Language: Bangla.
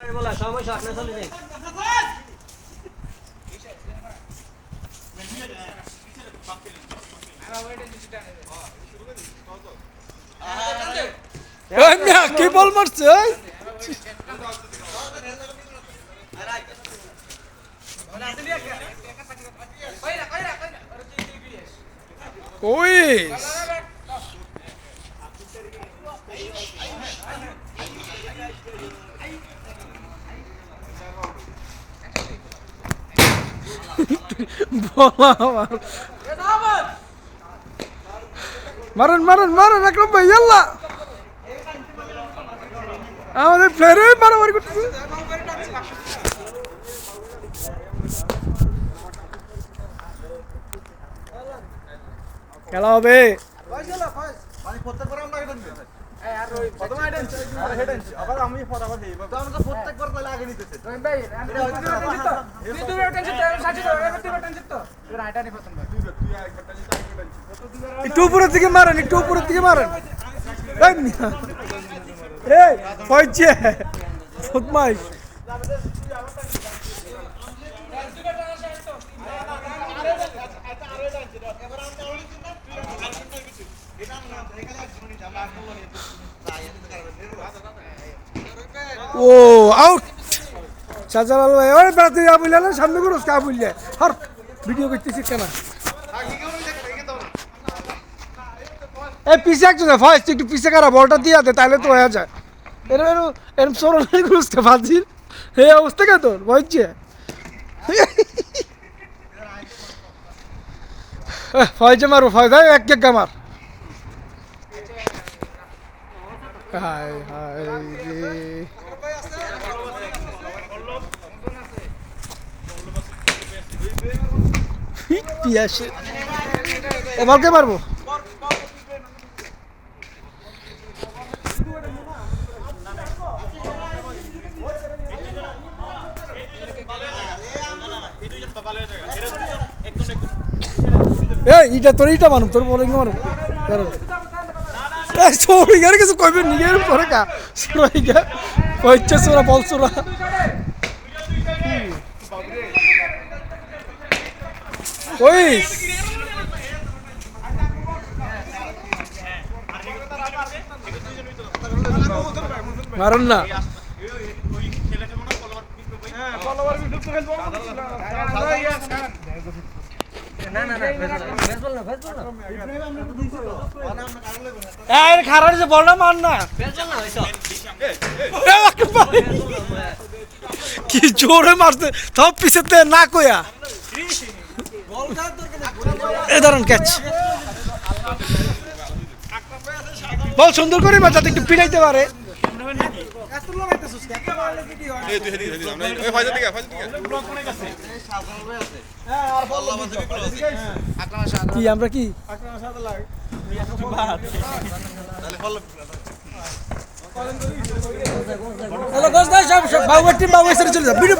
बोला সময় শট না চলে যাই ওই মিয়া কি বল মারছে ওই কইস বলা মারেন মারেন মারেন আকরাম ভাই ইয়াল্লা আমাদের প্লেয়ারে মারামারি করতেছে খেলা হবে একটু উপরের দিকে মারেন একটু উপরের দিকে মারেন এই ফয়জে বদমাইশ ও আউট শাহজালাল ভাই ওরে বেড়াতে আবুল্লাহ সামনে করস কা আবুল্লাহ হর ভিডিও করতেছিস কেন এই পিছে একজন ফার্স্ট একটু পিছে করা বলটা দিয়ে দে তাহলে তো হয়ে যায় এরম এরম সরল করতে ফাজিল এই অবস্থা কে তোর বুঝছে ফয়জে মারো ফয়জা এক এক মার হাই হাই রে পিয়াসে ওমালকে মারবো এই ইটা তোর ইটা মারুম তোর বলিং মারুম এই সরি গারে কিছু কইবে নিজের পরে কা সরি গা কইছে সোরা বল সোরা কইস মারুন না খারাপ বলটা মার না কি জোরে মারছে সব পিছেতে না কয়া এ ধরুন ক্যাচ বল সুন্দর করে বা যাতে একটু পিড়াইতে পারে কি আমরা কি হ্যালো দোস্ত বাবু টিম বাবু চলে যা ভিডিও